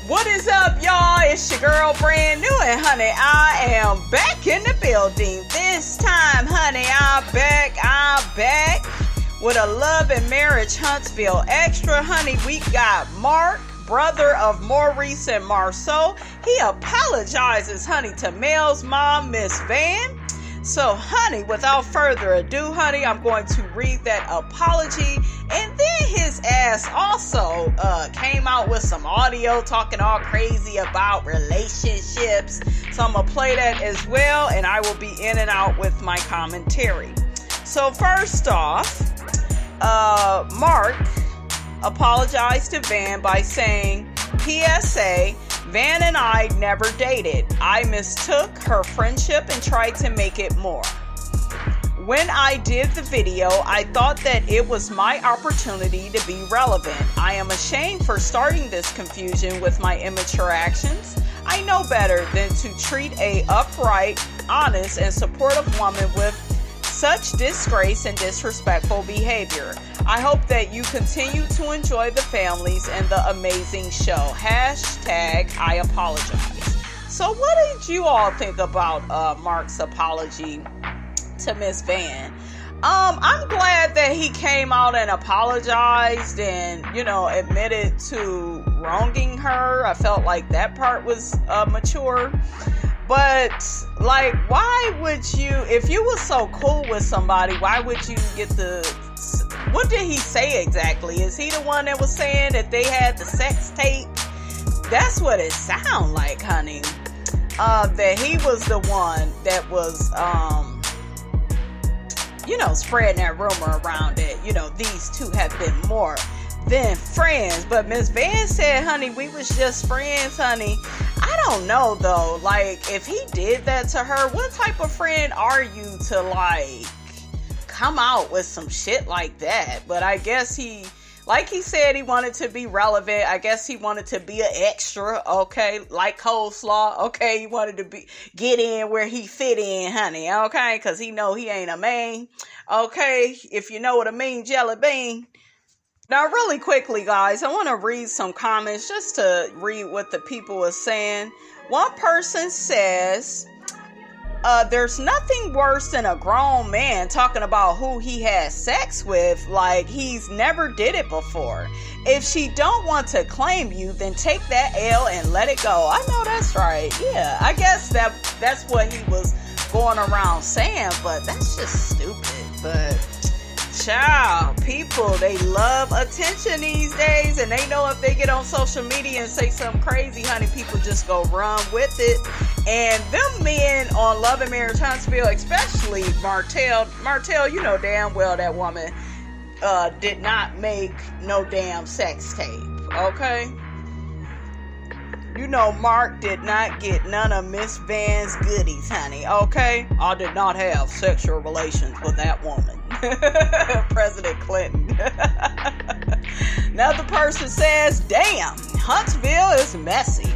What is up, y'all? It's your girl, brand new, and honey, I am back in the building. This time, honey, I'm back with a Love and Marriage Huntsville Extra. Honey, we got Mark, brother of Maurice and Marsau. He apologizes, honey, to Mel's mom, Miss Van. So, honey, without further ado, honey, I'm going to read that apology. And then his ass also came out with some audio talking all crazy about relationships. So I'm going to play that as well, and I will be in and out with my commentary. So first off, Mark apologized to Van by saying, PSA, Van and I never dated. I mistook her friendship and tried to make it more. When I did the video, I thought that it was my opportunity to be relevant. I am ashamed for starting this confusion with my immature actions. I know better than to treat a upright, honest, and supportive woman with such disgrace and disrespectful behavior. I hope that you continue to enjoy the families and the amazing show. Hashtag I apologize. So what did you all think about Mark's apology to Miss Van? I'm glad that he came out and apologized and, admitted to wronging her. I felt like that part was mature. But, why would you, if you were so cool with somebody, why would you get what did he say exactly? Is he the one that was saying that they had the sex tape? That's what it sounded like, honey. That he was the one that was, spreading that rumor around that, these two have been more than friends. But Miss Van said, honey, we was just friends, honey. I don't know, though. If he did that to her, what type of friend are you to, come out with some shit like that? But I guess he said, he wanted to be relevant. I guess he wanted to be an extra, okay? Like coleslaw, okay? He wanted to get in where he fit in, honey, okay? Because he know he ain't a man, okay? If you know what I mean, jelly bean. Now, really quickly, guys, I want to read some comments just to read what the people are saying. One person says, there's nothing worse than a grown man talking about who he has sex with like he's never did it before. If she don't want to claim you, then take that L and let it go. I know that's right. Yeah, I guess that's what he was going around saying, but that's just stupid. But child, people, they love attention these days, and they know if they get on social media and say something crazy, honey, people just go run with it. And them men on Love and Marriage Huntsville, especially Martell, you know damn well that woman did not make no damn sex tape, okay? Mark did not get none of Miss Van's goodies, honey, okay? I did not have sexual relations with that woman. President Clinton. Another person says, damn, Huntsville is messy.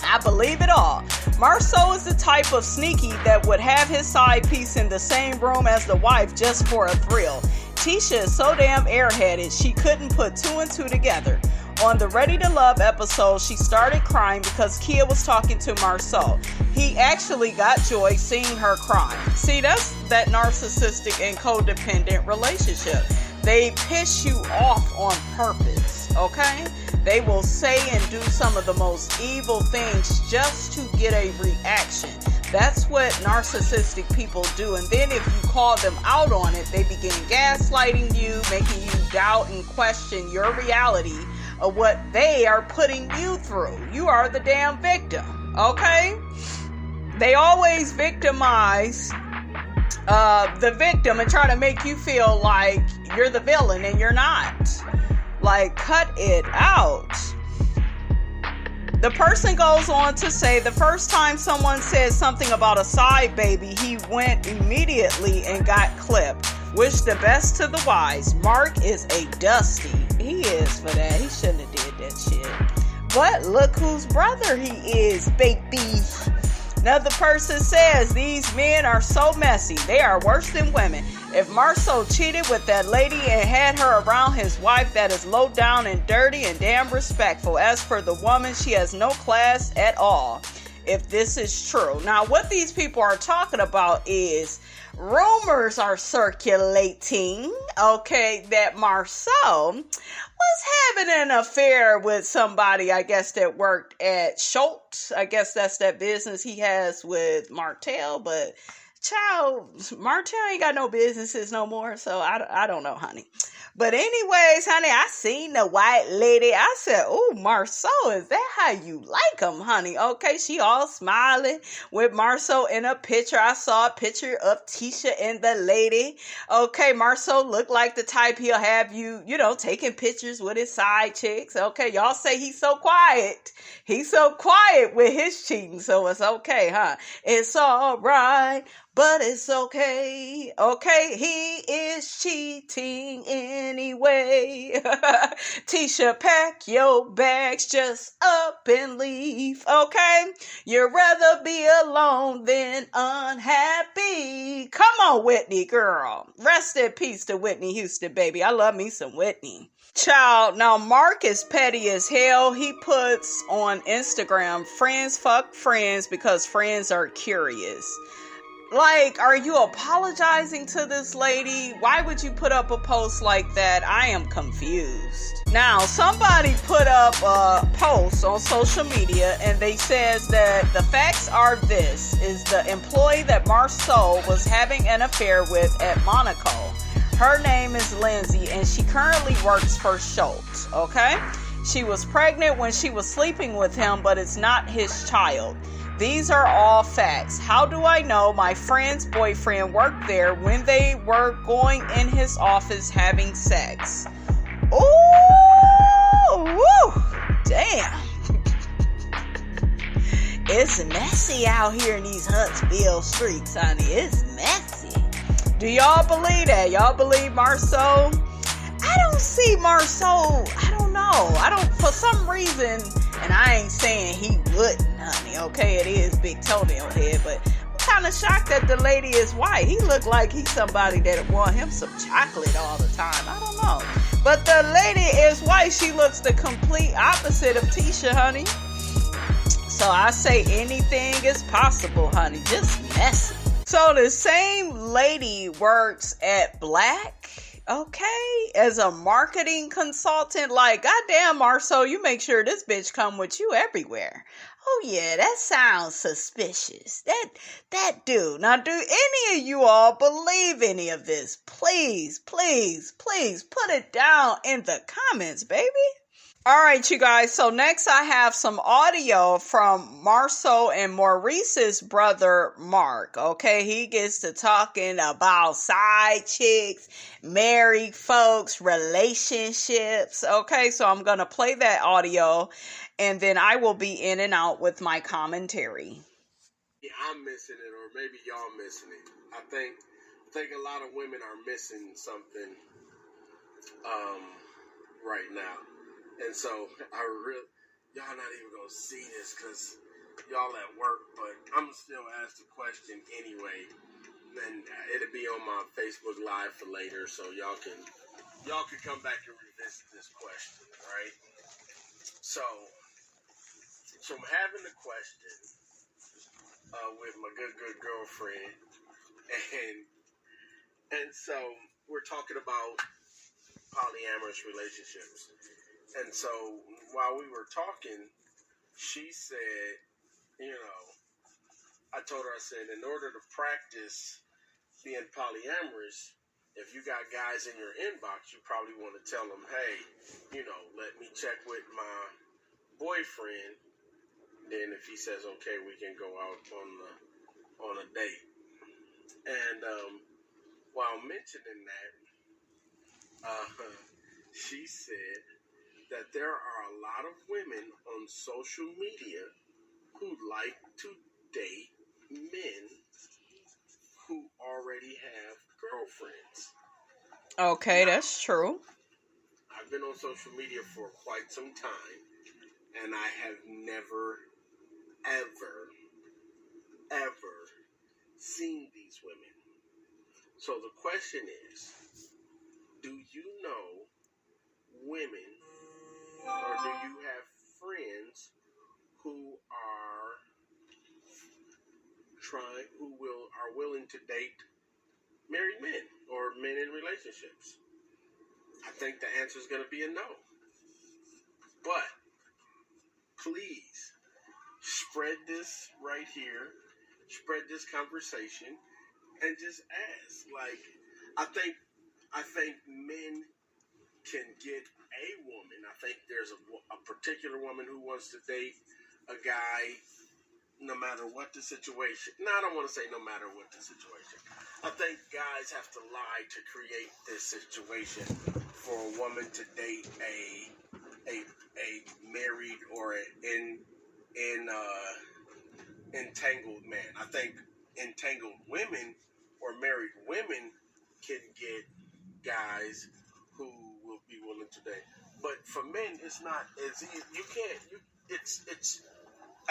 I believe it all. Marsau is the type of sneaky that would have his side piece in the same room as the wife just for a thrill. Tisha is so damn airheaded, she couldn't put two and two together. On the Ready to Love episode, she started crying because Kia was talking to Marsau. He actually got joy seeing her crying. See, that's that narcissistic and codependent relationship. They piss you off on purpose, okay? They will say and do some of the most evil things just to get a reaction. That's what narcissistic people do. And then if you call them out on it, they begin gaslighting you, making you doubt and question your reality of what they are putting you through. You are the damn victim, okay? They always victimize the victim and try to make you feel like you're the villain and you're not. Cut it out. The person goes on to say the first time someone said something about a side baby, he went immediately and got clipped. Wish the best to the wise. Mark is a dusty. He is for that. He shouldn't have did that shit. But look whose brother he is, baby. Another person says, these men are so messy. They are worse than women. If Marsau cheated with that lady and had her around his wife, that is low down and dirty and damn respectful. As for the woman, she has no class at all, if this is true. Now, what these people are talking about is rumors are circulating, okay, that Marsau was having an affair with somebody, I guess, that worked at Schultz. I guess that's that business he has with Martell, but child, Martell ain't got no businesses no more, so I don't know, honey. But anyways, honey, I seen the white lady. I said, "Oh, Marsau, is that how you like him, honey?" Okay, she all smiling with Marsau in a picture. I saw a picture of Tisha and the lady. Okay, Marsau looked like the type he'll have you, taking pictures with his side chicks. Okay, y'all say he's so quiet. He's so quiet with his cheating, so it's okay, huh? It's all right. But it's okay. Okay, he is cheating anyway. Tisha, pack your bags, just up and leave. Okay, you'd rather be alone than unhappy. Come on, Whitney, girl. Rest in peace to Whitney Houston, baby. I love me some Whitney. Child, now Mark is petty as hell. He puts on Instagram, friends fuck friends because friends are curious. Like, are you apologizing to this lady? Why would you put up a post like that? I am confused. Now, somebody put up a post on social media and they says that the facts are this, is the employee that Marsau was having an affair with at Monaco. Her name is Lindsay and she currently works for Schultz, okay? She was pregnant when she was sleeping with him, but it's not his child. These are all facts. How do I know? My friend's boyfriend worked there when they were going in his office having sex. Ooh, woo, damn. It's messy out here in these Huntsville streets, honey. It's messy. Do y'all believe that? Y'all believe Marsau? I don't see Marsau. I don't know. For some reason, and I ain't saying he wouldn't, honey, okay? It is big toenail head, but I'm kind of shocked that the lady is white. He looked like he's somebody that want him some chocolate all the time. I don't know. But the lady is white. She looks the complete opposite of Tisha, honey. So I say anything is possible, honey. Just messy. So the same lady works at Black, okay, as a marketing consultant. Like, goddamn, Marsau, you make sure this bitch come with you everywhere. Oh yeah, that sounds suspicious. That dude. Now, do any of you all believe any of this? Please, please, please put it down in the comments, baby. All right, you guys. So next I have some audio from Marsau and Maurice's brother, Mark. Okay, he gets to talking about side chicks, married folks, relationships. Okay, so I'm going to play that audio and then I will be in and out with my commentary. Yeah, I'm missing it, or maybe y'all missing it. I think a lot of women are missing something right now. And so, y'all not even going to see this because y'all at work, but I'm still ask the question anyway. And it'll be on my Facebook Live for later, so y'all can come back and revisit this question, right? So I'm having the question with my good girlfriend, and so we're talking about polyamorous relationships. And so while we were talking, she said, I told her, I said, in order to practice being polyamorous, if you got guys in your inbox, you probably want to tell them, hey, let me check with my boyfriend. Then if he says, okay, we can go out on a date. And while mentioning that, she said that there are a lot of women on social media who like to date men who already have girlfriends. Okay, now, that's true. I've been on social media for quite some time, and I have never, ever seen these women. So the question is, do you know women, or do you have friends who are willing to date married men or men in relationships? I think the answer is going to be a no. But please spread this right here, spread this conversation, and just ask. Like, I think men can get a woman. I think there's a particular woman who wants to date a guy no matter what the situation. No, I don't want to say no matter what the situation. I think guys have to lie to create this situation for a woman to date a married or an entangled man. I think entangled women or married women can get guys who will be willing to date. But for men, it's not as easy. You can't. It's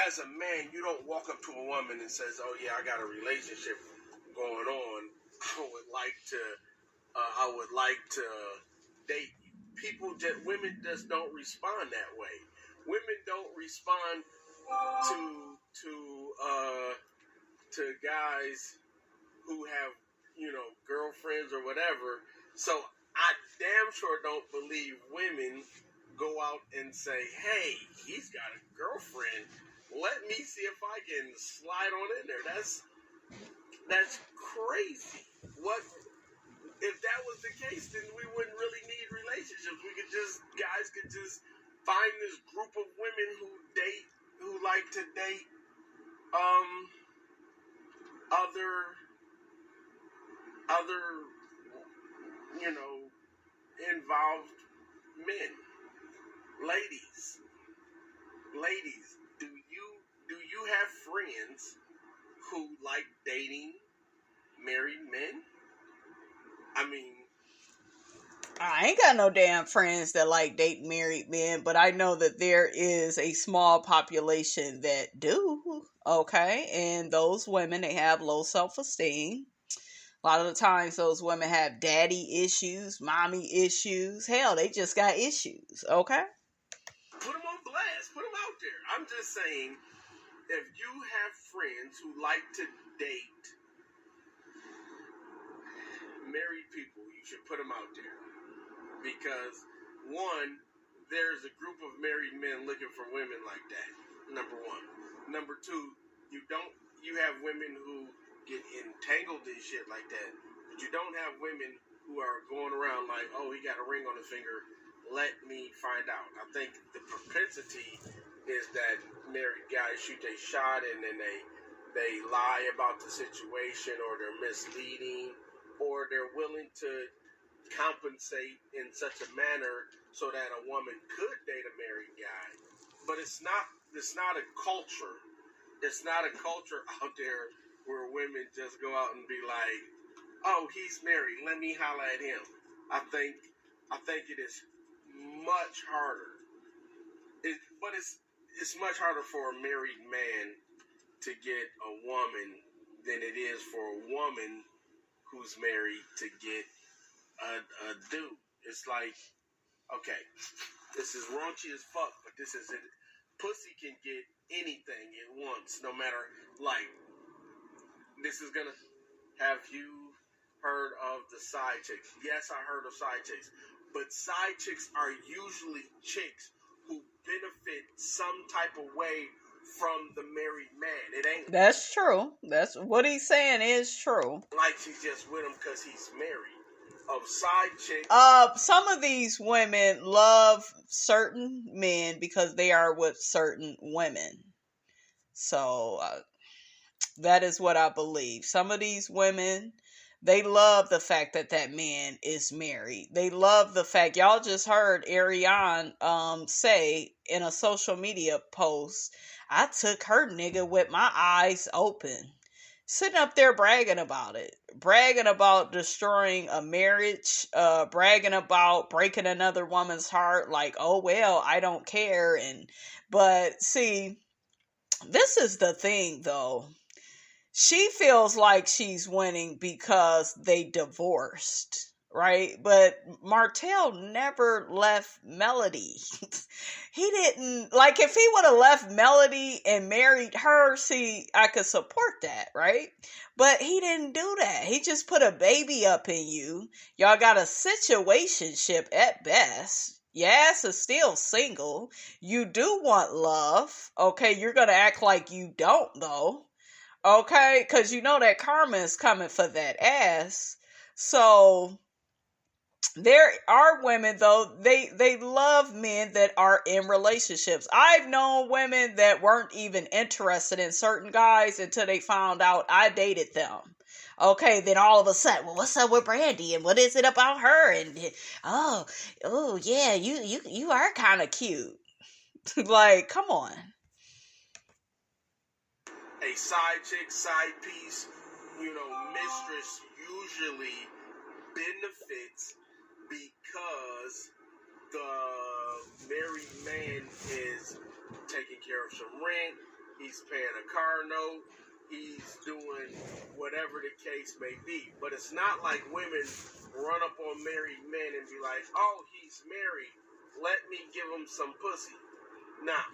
as a man, you don't walk up to a woman and says, "Oh yeah, I got a relationship going on. I would like to date you." Women just don't respond that way. Women don't respond to guys who have, girlfriends or whatever. So I damn sure don't believe women go out and say, "Hey, he's got a girlfriend. Let me see if I can slide on in there." That's crazy. What if that was the case? Then we wouldn't really need relationships. Guys could just find this group of women who like to date other involved men. Ladies, do you have friends who like dating married men? I mean, I ain't got no damn friends that like dating married men, but I know that there is a small population that do, okay? And those women, they have low self-esteem. A lot of the times those women have daddy issues, mommy issues. Hell, they just got issues, okay? Put them on blast. Put them out there. I'm just saying, if you have friends who like to date married people, you should put them out there. Because, one, there's a group of married men looking for women like that, number one. Number two, you have women who get entangled in shit like that, but you don't have women who are going around like, "Oh, he got a ring on his finger, let me find out." I think the propensity is that married guys shoot a shot and then they lie about the situation, or they're misleading, or they're willing to compensate in such a manner so that a woman could date a married guy. But it's not a culture. It's not a culture out there where women just go out and be like, "Oh, he's married, let me holler at him." I think it is much harder. It's much harder for a married man to get a woman than it is for a woman who's married to get a dude. It's like, okay, this is raunchy as fuck, but this is it. Pussy can get anything it wants, no matter, like, this is gonna, have you heard of the side chicks? Yes, I heard of side chicks, but side chicks are usually chicks who benefit some type of way from the married man. It ain't. That's true. That's what he's saying is true. Like she's just with him because he's married. Of side chicks. Some of these women love certain men because they are with certain women. So that is what I believe. Some of these women, they love the fact that that man is married. They love the fact, y'all just heard Ariane say in a social media post, "I took her nigga with my eyes open." Sitting up there bragging about it. Bragging about destroying a marriage. Bragging about breaking another woman's heart. Like, "Oh, well, I don't care." But see, this is the thing, though. she feels like she's winning because they divorced, right? But Martell never left Melody. He didn't, like, if he would have left Melody and married her, see, I could support that, right? But he didn't do that. He just put a baby up in you. Y'all got a situationship at best. Your ass is still single. You do want love. Okay, you're gonna act like you don't, though. Okay, because you know that karma is coming for that ass. So there are women, though, they love men that are in relationships. I've known women that weren't even interested in certain guys until they found out I dated them. Okay, then all of a sudden, well, what's up with Brandy, and what is it about her? And oh yeah, you are kind of cute. Like, come on. A side chick, side piece, mistress usually benefits because the married man is taking care of some rent, he's paying a car note, he's doing whatever the case may be. But it's not like women run up on married men and be like, oh, he's married, let me give him some pussy. Now,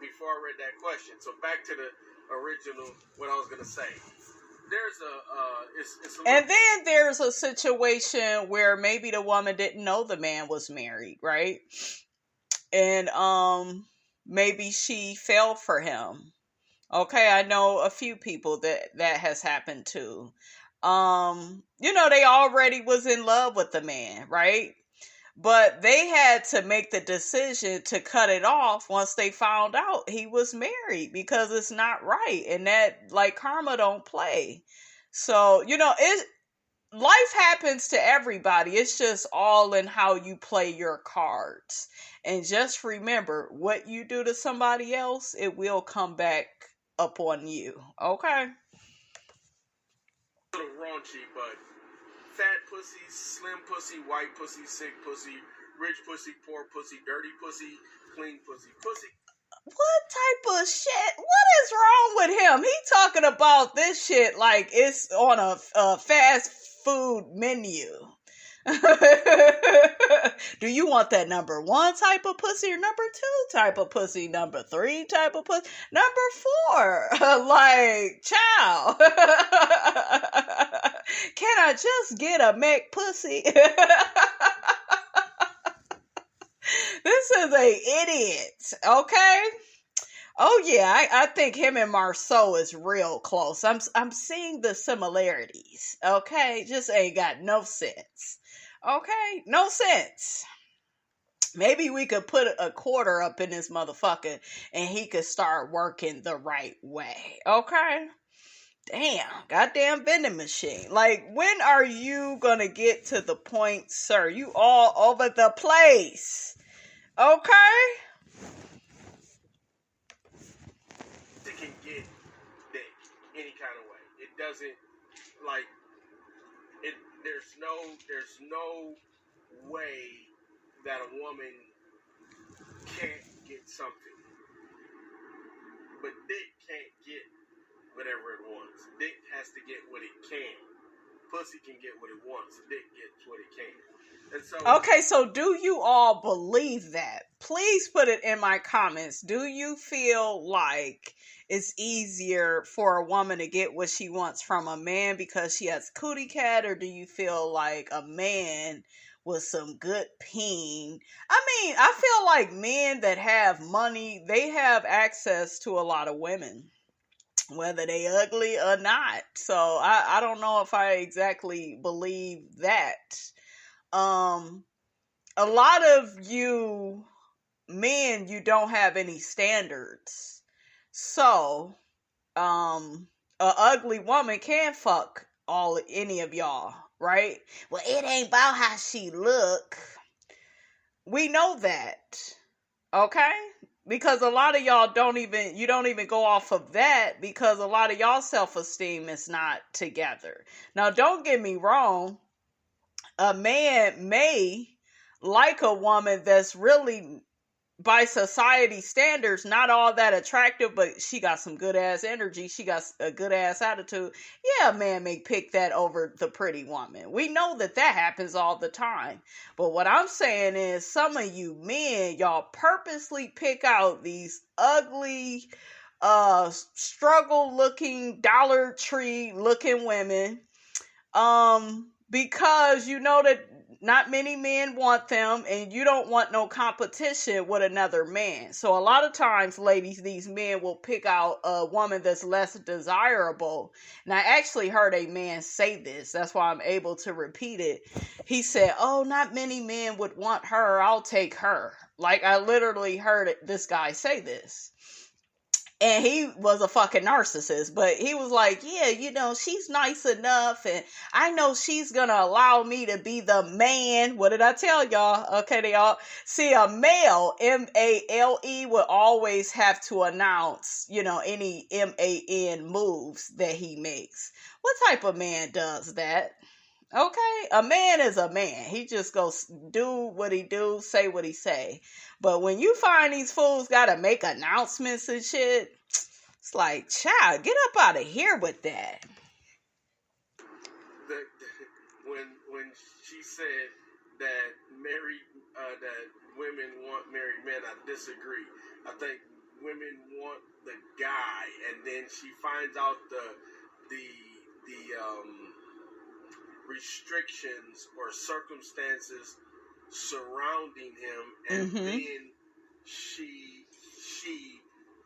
before I read that question, so back to the original, what I was going to say. And then there's a situation where maybe the woman didn't know the man was married, right? And maybe she fell for him. Okay, I know a few people that has happened to. They already was in love with the man, right? But they had to make the decision to cut it off once they found out he was married, because it's not right. And that, like, karma don't play. So, life happens to everybody. It's just all in how you play your cards. And just remember, what you do to somebody else, it will come back up on you. Okay? A little raunchy, but fat pussy, slim pussy, white pussy, sick pussy, rich pussy, poor pussy, dirty pussy, clean pussy, pussy. What type of shit? What is wrong with him? He talking about this shit like it's on a fast food menu. Do you want that number 1 type of pussy or number 2 type of pussy, number 3 type of pussy, number 4? Like, child. Can I just get a Mac pussy? This is a idiot, okay? Oh yeah, I think him and Maurice is real close. I'm seeing the similarities, okay? Just ain't got no sense. Okay? No sense. Maybe we could put a quarter up in this motherfucker and he could start working the right way. Okay? Damn, goddamn vending machine. Like, when are you gonna get to the point, sir? You all over the place. Okay? They can get dick any kind of way. It doesn't, like, it. There's no way that a woman can't get something. But dick can't get whatever it wants. Dick has to get what it can. Pussy can get what it wants. Dick gets what it can. And so, okay, so do you all believe that? Please put it in my comments. Do you feel like it's easier for a woman to get what she wants from a man because she has cootie cat, or do you feel like a man with some good peen? I mean, I feel like men that have money, they have access to a lot of women, whether they ugly or not. So I don't know if I exactly believe that. A lot of you men, you don't have any standards. So, a ugly woman can fuck any of y'all, right? Well, it ain't about how she look. We know that. Okay? Because a lot of y'all don't even go off of that, because a lot of y'all self-esteem is not together. Now, don't get me wrong. A man may like a woman that's really by society standards, not all that attractive, but she got some good ass energy. She got a good ass attitude. Yeah, a man may pick that over the pretty woman. We know that happens all the time. But what I'm saying is, some of you men, y'all purposely pick out these ugly, struggle looking, Dollar Tree looking women, because you know that not many men want them, and you don't want no competition with another man. So a lot of times, ladies, these men will pick out a woman that's less desirable. And I actually heard a man say this. That's why I'm able to repeat it. He said, "Oh, not many men would want her. I'll take her." Like, I literally heard this guy say this. And he was a fucking narcissist, but he was like, yeah, you know, she's nice enough, and I know she's gonna allow me to be the man. What did I tell y'all? Okay, y'all. See, a male, M-A-L-E, will always have to announce, you know, any M-A-N moves that he makes. What type of man does that? Okay, a man is a man. He just goes do what he do, say what he say. But when you find these fools gotta make announcements and shit, it's like, child, get up out of here with that. When she said that that women want married men, I disagree. I think women want the guy, and then she finds out the restrictions or circumstances surrounding him, and then she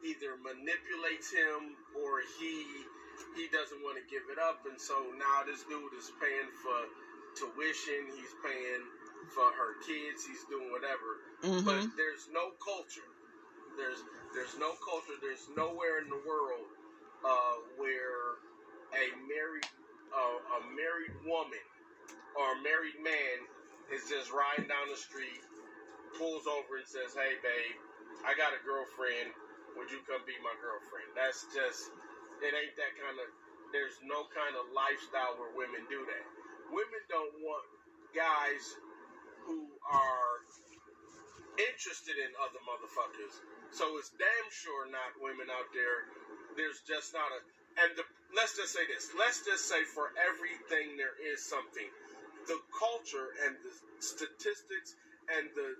either manipulates him or he doesn't want to give it up, and so now this dude is paying for tuition, he's paying for her kids, he's doing whatever. But there's no culture. There's no culture. There's nowhere in the world where a married woman or a married man is just riding down the street, pulls over and says, "Hey, babe, I got a girlfriend. Would you come be my girlfriend?" That's just, it ain't that kind of, there's no kind of lifestyle where women do that. Women don't want guys who are interested in other motherfuckers. So it's damn sure not women out there. There's just not a, and let's just say this. Let's just say for everything there is something. The culture and the statistics and the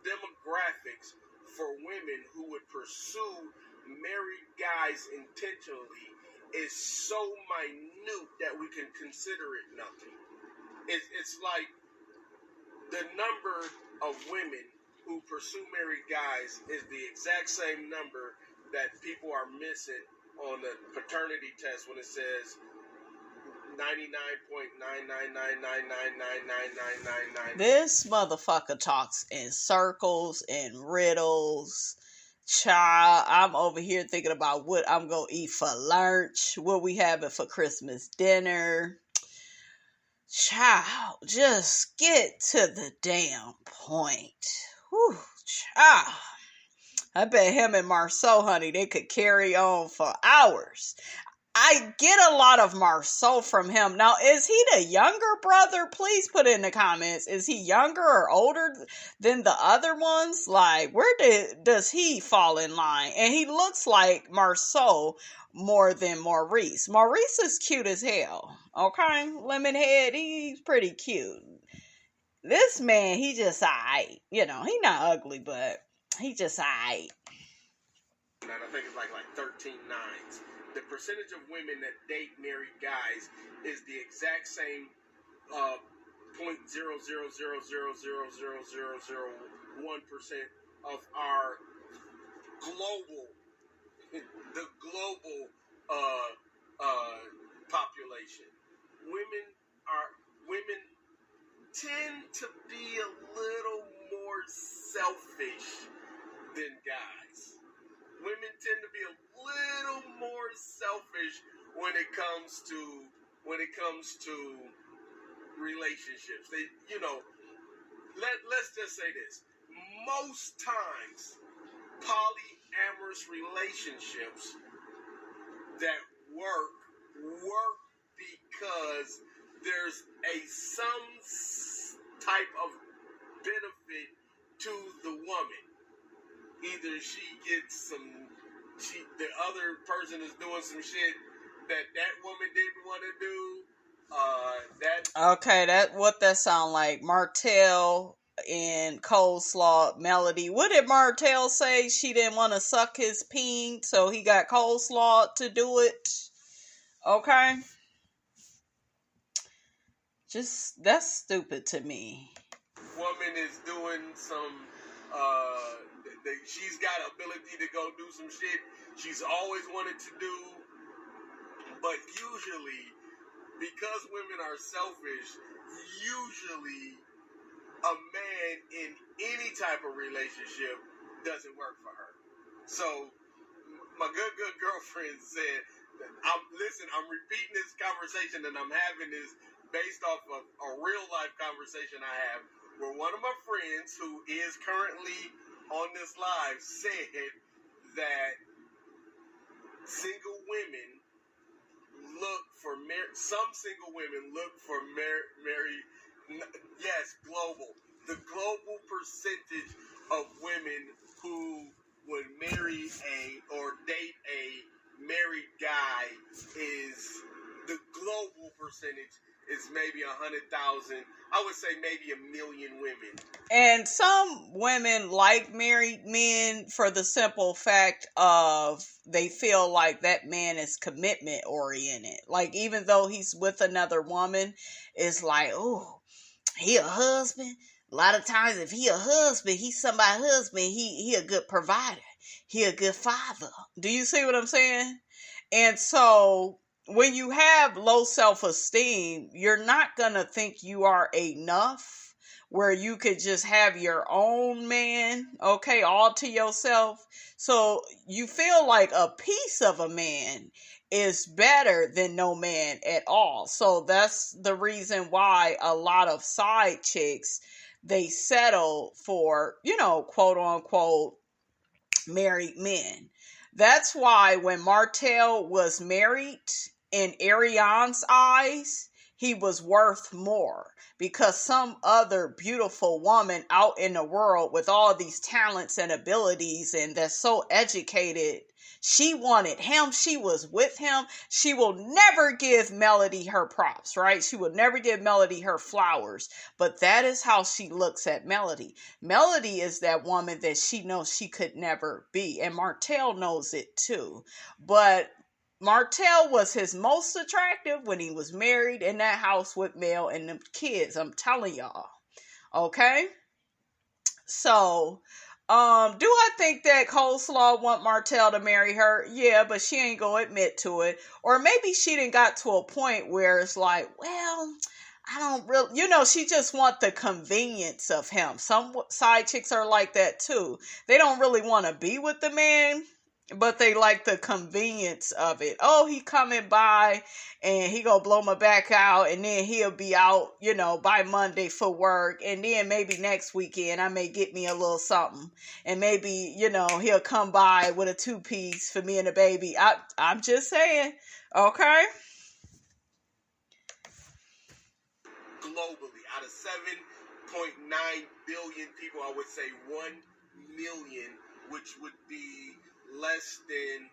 demographics for women who would pursue married guys intentionally is so minute that we can consider it nothing. It's like the number of women who pursue married guys is the exact same number that people are missing on the paternity test when it says 99.99999999999. This motherfucker talks in circles and riddles. Child, I'm over here thinking about what I'm gonna eat for lunch, what we having for Christmas dinner. Child, just get to the damn point. Whew, child. I bet him and Marsau, honey, they could carry on for hours. I get a lot of Marsau from him. Now, is he the younger brother? Please put in the comments. Is he younger or older than the other ones? Like, where does he fall in line? And he looks like Marsau more than Maurice. Maurice is cute as hell. Okay? Lemon head, he's pretty cute. This man, he just aight. You know, he not ugly, but he just aight. And I think it's like 13 nines. The percentage of women that date married guys is the exact same 0.000000001% of our global population. Women tend to be a little more selfish than guys. Women tend to be a little more selfish when it comes to relationships. They, you know, let's just say this. Most times, polyamorous relationships that work because there's some type of benefit to the woman. either the other person is doing some shit that woman didn't want to do. Okay, what that sound like? Martell and Coleslaw Melody. What did Martell say? She didn't want to suck his peen, so he got Coleslaw to do it. Okay. That's stupid to me. Woman is doing some, she's got ability to go do some shit she's always wanted to do, but usually, because women are selfish, usually a man in any type of relationship doesn't work for her. So, my good girlfriend said, I'm repeating this conversation that I'm having is based off of a real life conversation I have where one of my friends who is currently on this live said that single women some single women look for global. The global percentage of women who would marry or date a married guy is the global percentage is maybe 100,000. I would say maybe 1 million women. And some women like married men for the simple fact of they feel like that man is commitment oriented. Like even though he's with another woman, it's like, oh, he a husband. A lot of times if he a husband, he's somebody's husband, he a good provider. He a good father. Do you see what I'm saying? And so when you have low self-esteem, you're not going to think you are enough where you could just have your own man, okay, all to yourself. So you feel like a piece of a man is better than no man at all. So that's the reason why a lot of side chicks, they settle for, quote unquote, married men. That's why when Martell was married, in Ariane's eyes, he was worth more because some other beautiful woman out in the world with all these talents and abilities and that's so educated, she wanted him. She was with him. She will never give Melody her props, right? She will never give Melody her flowers. But that is how she looks at Melody. Melody is that woman that she knows she could never be. And Martell knows it too. But Martell was his most attractive when he was married in that house with Mel and them kids. I'm telling y'all. Okay? So, do I think that Coleslaw want Martell to marry her? Yeah, but she ain't gonna admit to it. Or maybe she didn't got to a point where it's like, well, I don't really, she just want the convenience of him. Some side chicks are like that too. They don't really want to be with the man, but they like the convenience of it. Oh, he coming by and he gonna blow my back out and then he'll be out, by Monday for work. And then maybe next weekend I may get me a little something. And maybe, he'll come by with a 2-piece for me and the baby. I'm just saying. Okay? Globally, out of 7.9 billion people, I would say 1 million, which would be less than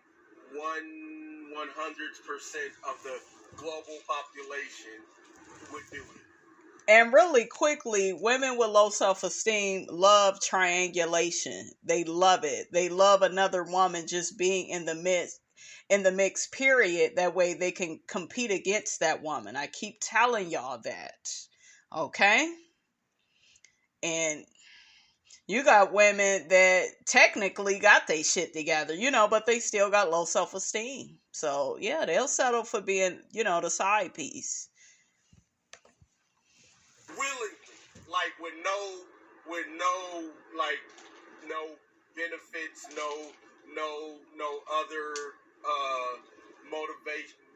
1/100% of the global population would do it. And really quickly, women with low self-esteem love triangulation. They love it. They love another woman just being in the mix, period. That way they can compete against that woman. I keep telling y'all that. Okay? And you got women that technically got their shit together, but they still got low self-esteem. So, yeah, they'll settle for being, the side piece. Willingly, like with no benefits, no other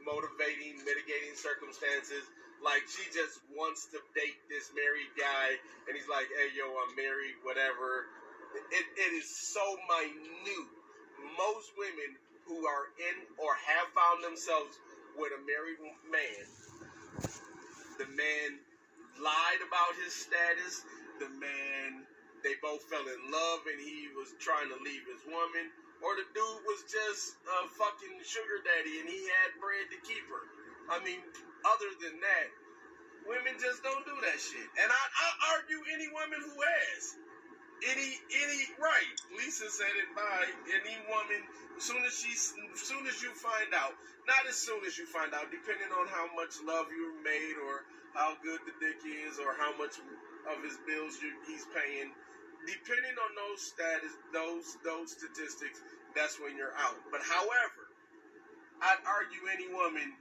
motivating, mitigating circumstances. Like, she just wants to date this married guy, and he's like, hey, yo, I'm married, whatever. It is so minute. Most women who are in or have found themselves with a married man, the man lied about his status, the man they both fell in love and he was trying to leave his woman, or the dude was just a fucking sugar daddy and he had bread to keep her. I mean, other than that, women just don't do that shit. And I argue any woman who has. Right. Lisa said it by any woman, as soon as you find out, not as soon as you find out, depending on how much love you made or how good the dick is or how much of his bills he's paying, depending on those statistics, that's when you're out. But however, I'd argue any woman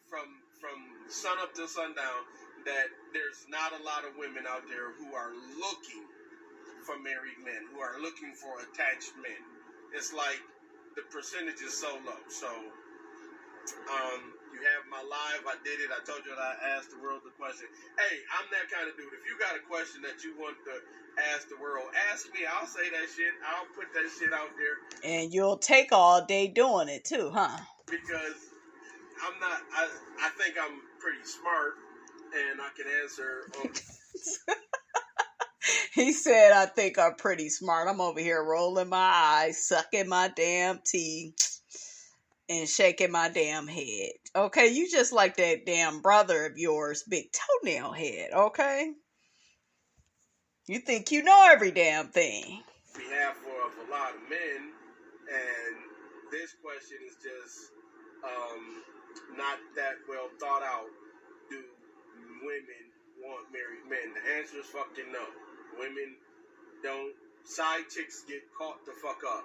from sun up to sundown that there's not a lot of women out there who are looking for married men, who are looking for attached men. It's like the percentage is so low. So you have my live. I did it. I told you that I asked the world the question. Hey, I'm that kind of dude. If you got a question that you want to ask the world, ask me. I'll say that shit. I'll put that shit out there. And you'll take all day doing it too, huh? Because I'm not, I think I'm pretty smart and I can answer. He said, I think I'm pretty smart. I'm over here rolling my eyes, sucking my damn teeth, and shaking my damn head. Okay, you just like that damn brother of yours, big toenail head, okay? You think you know every damn thing. Behalf of a lot of men, and this question is just not that well thought out. Do women want married men? The answer is fucking no. Women don't. Side chicks get caught the fuck up.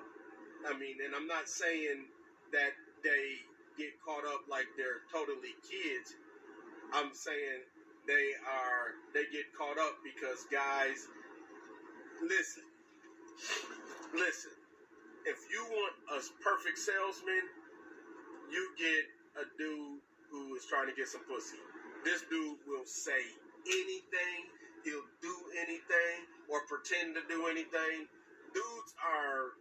I mean, and I'm not saying that they get caught up like they're totally kids. I'm saying they get caught up because guys, listen. If you want a perfect salesman, you get a dude who is trying to get some pussy. This dude will say anything. He'll do anything or pretend to do anything. Dudes are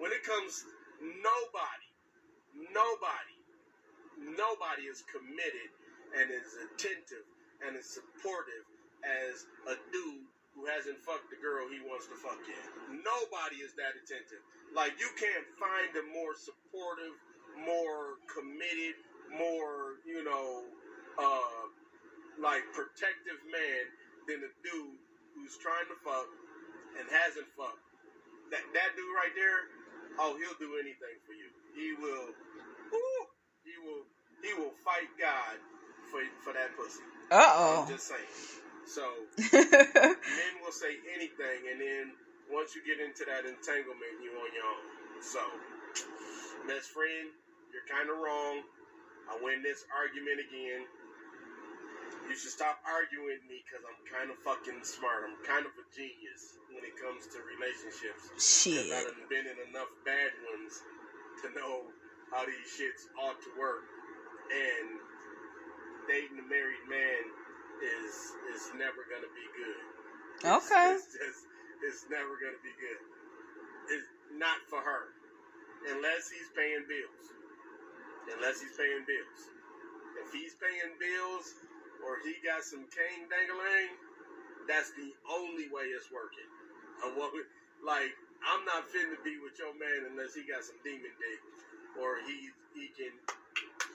when it comes, nobody is committed and is attentive and is supportive as a dude who hasn't fucked the girl he wants to fuck yet. Nobody is that attentive. Like, you can't find a more supportive, more committed, more, like protective man than a dude who's trying to fuck and hasn't fucked. That dude right there, he'll do anything for you. He will fight God for that pussy. Uh-oh. I'm just saying. So men will say anything, and then once you get into that entanglement, you're on your own. So, best friend, you're kind of wrong. I win this argument again. You should stop arguing with me because I'm kind of fucking smart. I'm kind of a genius when it comes to relationships. Shit. Because I've been in enough bad ones to know how these shits ought to work. And dating a married man is never going to be good. Okay. It's never going to be good. It's not for her. Unless he's paying bills. If he's paying bills or he got some cane dangling, that's the only way it's working. I'm not finna be with your man unless he got some demon dick or he can,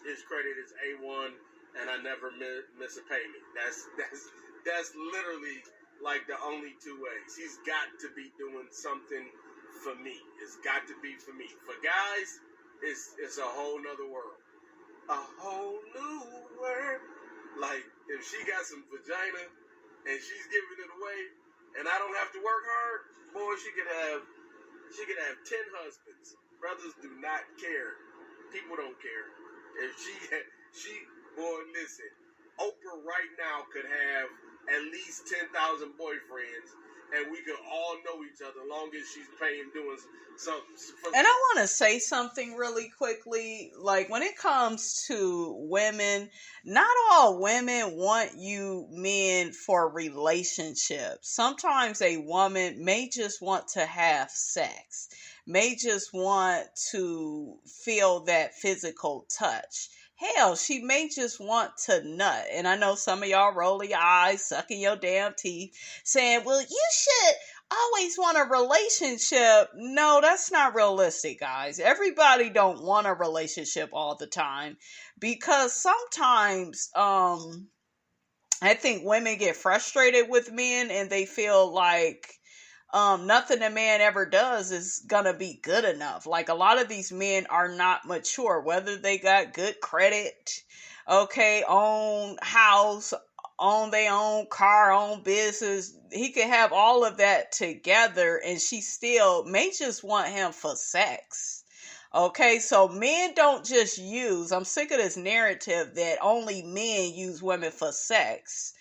his credit is A1 and I never miss a payment. That's literally like the only two ways. He's got to be doing something for me. It's got to be for me. For guys, it's a whole nother world. A whole new world. Like, if she got some vagina and she's giving it away and I don't have to work hard, boy, she could have 10 husbands. Brothers do not care. People don't care. If boy, listen, Oprah right now could have at least 10,000 boyfriends and we could all know each other as long as she's doing something. And I want to say something really quickly. Like, when it comes to women, not all women want you men for relationships. Sometimes a woman may just want to have sex, may just want to feel that physical touch. Hell, she may just want to nut. And I know some of y'all rolling your eyes, sucking your damn teeth, saying, well, you should always want a relationship. No, that's not realistic, guys. Everybody don't want a relationship all the time, because sometimes I think women get frustrated with men and they feel like nothing a man ever does is gonna be good enough. Like, a lot of these men are not mature, whether they got good credit, okay, own house, own their own car, own business. He could have all of that together and she still may just want him for sex. Okay, so men don't just use, I'm sick of this narrative that only men use women for sex.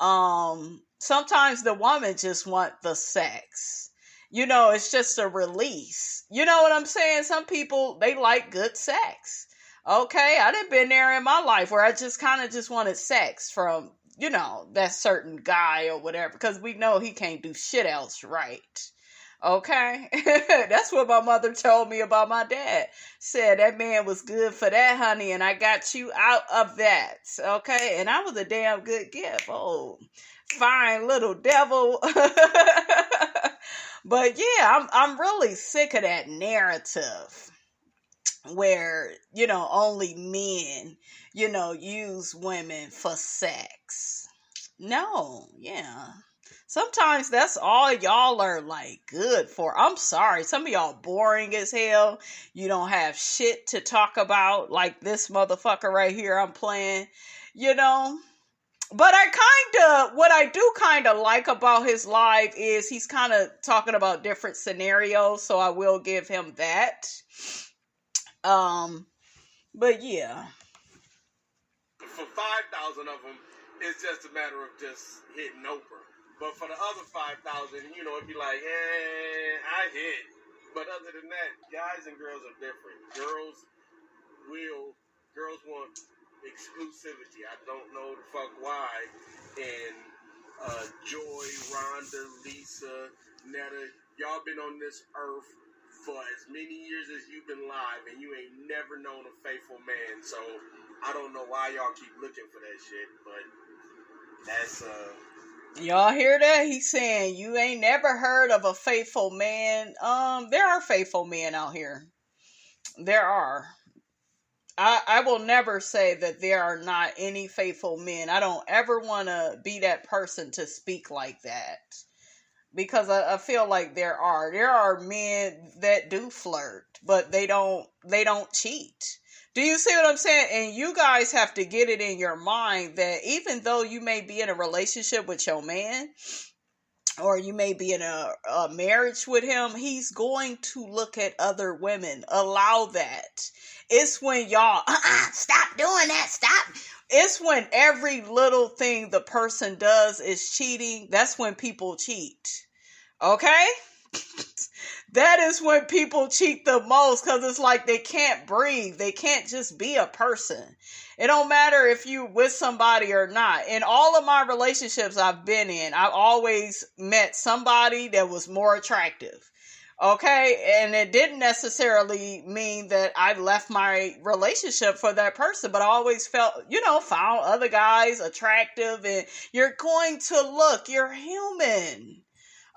Sometimes the woman just want the sex. You know, it's just a release. You know what I'm saying? Some people, they like good sex. Okay, I done been there in my life where I just kind of just wanted sex from, you know, that certain guy or whatever, because we know he can't do shit else right. Okay, that's what my mother told me about my dad. Said that man was good for that, honey, and I got you out of that. Okay, and I was a damn good gift. Oh, fine little devil. But yeah, I'm really sick of that narrative where, you know, only men, you know, use women for sex. No, yeah. Sometimes that's all y'all are like good for. I'm sorry. Some of y'all boring as hell. You don't have shit to talk about, like this motherfucker right here I'm playing, you know. But what I do kind of like about his live is he's kind of talking about different scenarios. So I will give him that. But yeah. For 5,000 of them, it's just a matter of just hitting Oprah. But for the other 5,000, you know, it'd be like, I hit. But other than that, guys and girls are different. Girls want exclusivity. I don't know the fuck why. And Joy, Rhonda, Lisa, Netta, y'all been on this earth for as many years as you've been live, and you ain't never known a faithful man. So I don't know why y'all keep looking for that shit, but that's Y'all hear that? He's saying you ain't never heard of a faithful man. There are faithful men out here. There are. I will never say that there are not any faithful men. I don't ever want to be that person to speak like that. Because I feel like there are men that do flirt, but they don't cheat. Do you see what I'm saying? And you guys have to get it in your mind that even though you may be in a relationship with your man, or you may be in a marriage with him, he's going to look at other women. Allow that. It's when y'all, stop doing that, stop. It's when every little thing the person does is cheating. That's when people cheat. Okay? That is when people cheat the most, because it's like they can't breathe. They can't just be a person. It don't matter if you with somebody or not. In all of my relationships I've been in, I've always met somebody that was more attractive. Okay? And it didn't necessarily mean that I left my relationship for that person, but I always felt, found other guys attractive, and you're going to look, you're human.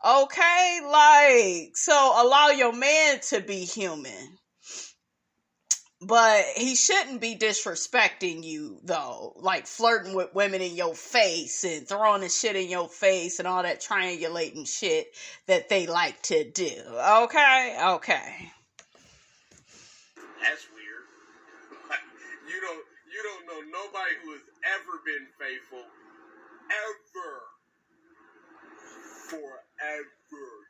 Okay, so allow your man to be human. But he shouldn't be disrespecting you, though. Like flirting with women in your face and throwing the shit in your face and all that triangulating shit that they like to do. Okay? That's weird. You don't know nobody who has ever been faithful. Ever. Forever.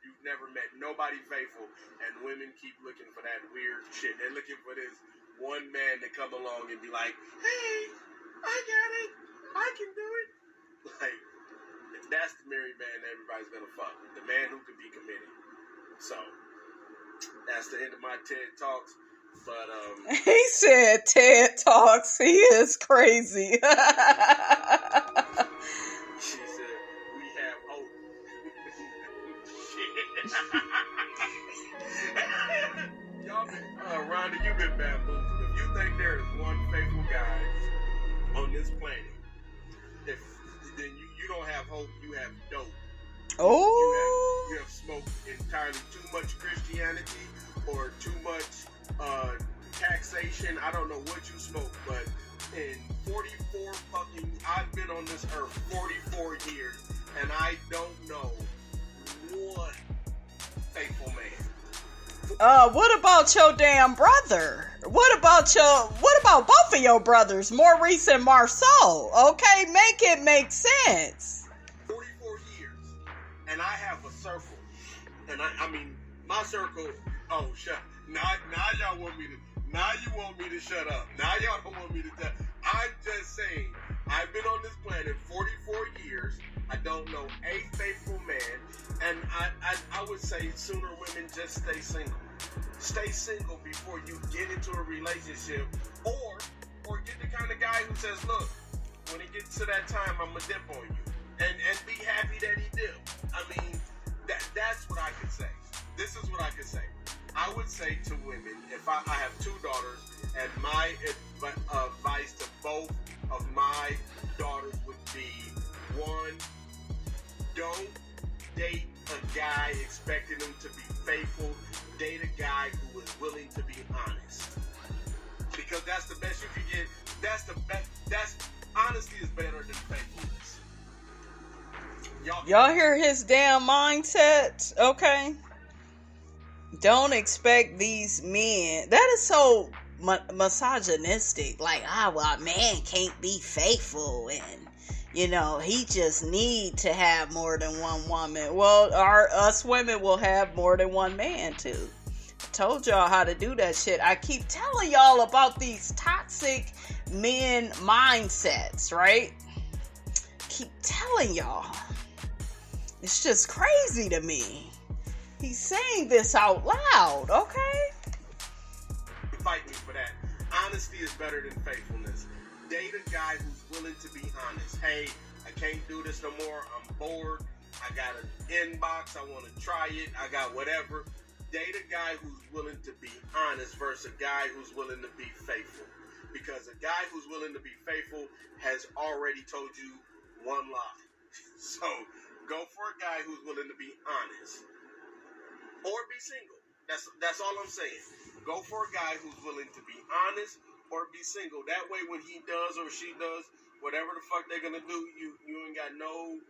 You've never met nobody faithful, and women keep looking for that weird shit. They're looking for this one man to come along and be like, hey, I got it. I can do it. Like, that's the married man that everybody's gonna fuck. The man who can be committed. So, that's the end of my TED Talks. But, he said TED Talks. He is crazy. She said, we have hope. Y'all been, Rhonda, you've been bamboozled. If you think there is one faithful guy on this planet, if then you don't have hope, you have dope. Oh. You have smoked entirely too much Christianity or too much taxation. I don't know what you smoke, but in 44 I've been on this earth 44 years, and I don't know one faithful man. What about your damn brother? What about both of your brothers, Maurice and Marsau? Okay, make it make sense. 44 years, and I have a circle, and I mean my circle. Oh, shut. Now y'all want me to. Now you want me to shut up. Now y'all don't want me to tell. I'm just saying, I've been on this planet 44 years. I don't know a faithful man. And I would say sooner women just stay single. Stay single before you get into a relationship. Or get the kind of guy who says, look, when it gets to that time, I'm going to dip on you. And be happy that he did. I mean, that's what I could say. This is what I could say. I would say to women, if I have two daughters, and my advice to both of my daughters would be, one, don't date a guy expecting him to be faithful. Date a guy who is willing to be honest. Because that's the best you can get. That's the best. Honesty is better than faithfulness. Y'all hear his damn mindset? Okay. Don't expect these men. That is so misogynistic. Like, well, a man can't be faithful, and he just need to have more than one woman. Well, us women will have more than one man too. I told y'all how to do that shit. I keep telling y'all about these toxic men mindsets, right? Keep telling y'all. It's just crazy to me. He's saying this out loud, okay? Fight me for that. Honesty is better than faithfulness. Date a guy who's willing to be honest. Hey, I can't do this no more. I'm bored. I got an inbox. I want to try it. I got whatever. Date a guy who's willing to be honest versus a guy who's willing to be faithful. Because a guy who's willing to be faithful has already told you one lie. So, go for a guy who's willing to be honest. Or be single. That's all I'm saying. Go for a guy who's willing to be honest or be single. That way when he does or she does whatever the fuck they're gonna do, you ain't got no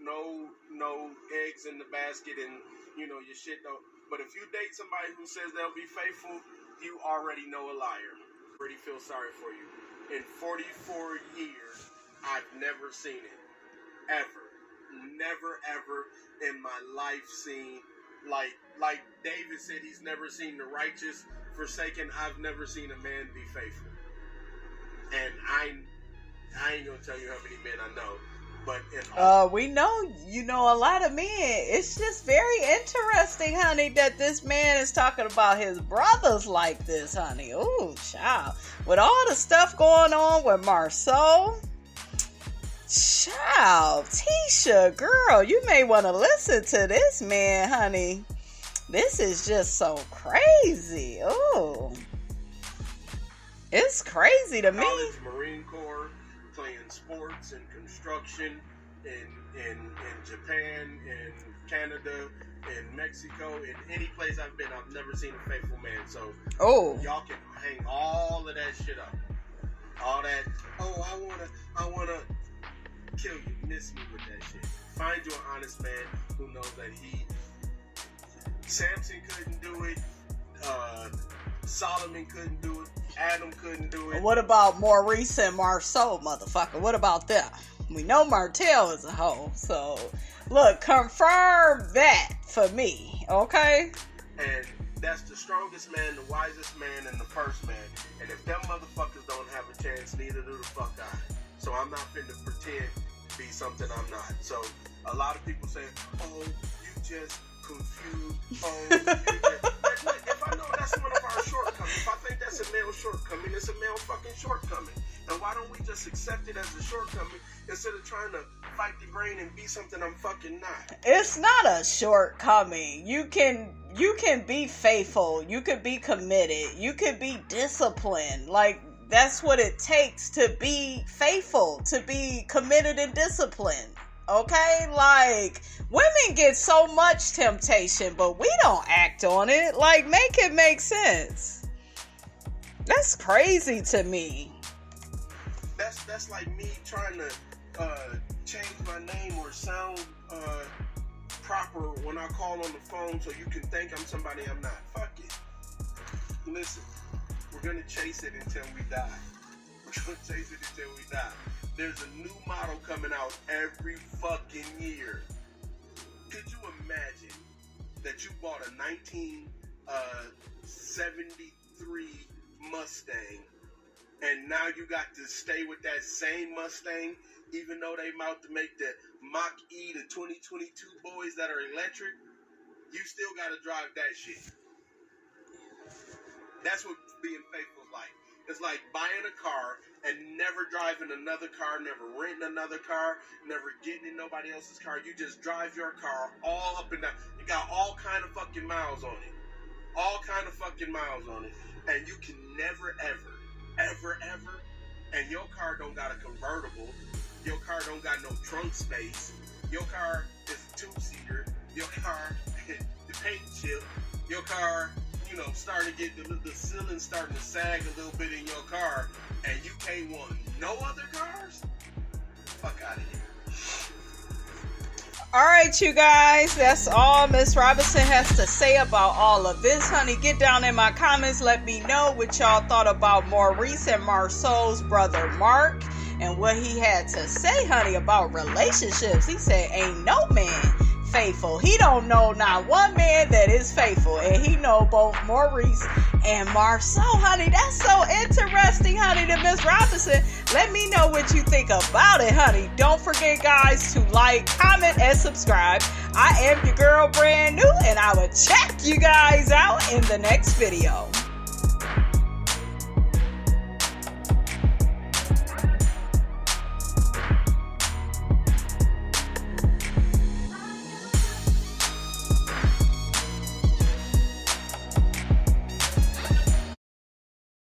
eggs in the basket, and your shit don't. But if you date somebody who says they'll be faithful, you already know a liar. Already feel sorry for you. In 44 years, I've never seen it. Ever. Never ever in my life seen. Like David said, he's never seen the righteous forsaken. I've never seen a man be faithful. And I ain't gonna tell you how many men I know, but we know a lot of men. It's just very interesting, honey, that this man is talking about his brothers like this, honey. Ooh, child. With all the stuff going on with Marsau, child, Tisha, girl, you may want to listen to this man, honey. This is just so crazy. Ooh. It's crazy to me. College, Marine Corps, playing sports and construction in Japan, in Canada, in Mexico, in any place I've been, I've never seen a faithful man. So y'all can hang all of that shit up. All that, I wanna kill you, miss me with that shit. Find you an honest man who knows that Samson couldn't do it, Solomon couldn't do it, Adam couldn't do it. What about Maurice and Marsau, motherfucker? What about them? We know Martell is a hoe, so look, confirm that for me, okay? And that's the strongest man, the wisest man, and the first man. And if them motherfuckers don't have a chance, neither do the fuck I. So I'm not finna pretend to be something I'm not. So a lot of people say, oh, you just confused. Oh, you just... If I know that's one of our shortcomings, if I think that's a male shortcoming, it's a male fucking shortcoming. And why don't we just accept it as a shortcoming instead of trying to fight the grain and be something I'm fucking not? It's not a shortcoming. You can be faithful. You could be committed. You could be disciplined. Like, That's what it takes to be faithful, to be committed and disciplined. Okay? Like, women get so much temptation, but we don't act on it. Like, make it make sense. That's crazy to me. That's like me trying to change my name or sound proper when I call on the phone so you can think I'm somebody I'm not. Fuck it. Listen, we're gonna chase it until we die. We're gonna chase it until we die. There's a new model coming out every fucking year. Could you imagine that you bought a 1973 Mustang and now you got to stay with that same Mustang even though they about to make the Mach-E, the 2022 boys that are electric? You still gotta drive that shit. That's what being faithful is like. It's like buying a car and never driving another car, never renting another car, never getting in nobody else's car. You just drive your car all up and down. You got all kind of fucking miles on it. All kind of fucking miles on it. And you can never, ever, and your car don't got a convertible. Your car don't got no trunk space. Your car is a two-seater. Your car, the paint chip. Your car, you know, starting to get the ceiling starting to sag a little bit in your car, and you can't want no other cars? Fuck out of here. All right, you guys, that's all Miss Robinson has to say about all of this, honey. Get down in my comments. Let me know what y'all thought about Maurice and MARSAU'S brother Mark and what he had to say, honey, about relationships. He said, ain't no man faithful. He don't know not one man that is faithful, and he know both Maurice and MARSAU, honey. That's so interesting, honey, to Miss Robinson. Let me know what you think about it, honey. Don't forget, guys, to like, comment, and subscribe. I am your girl, Brand New, and I will check you guys out in the next video.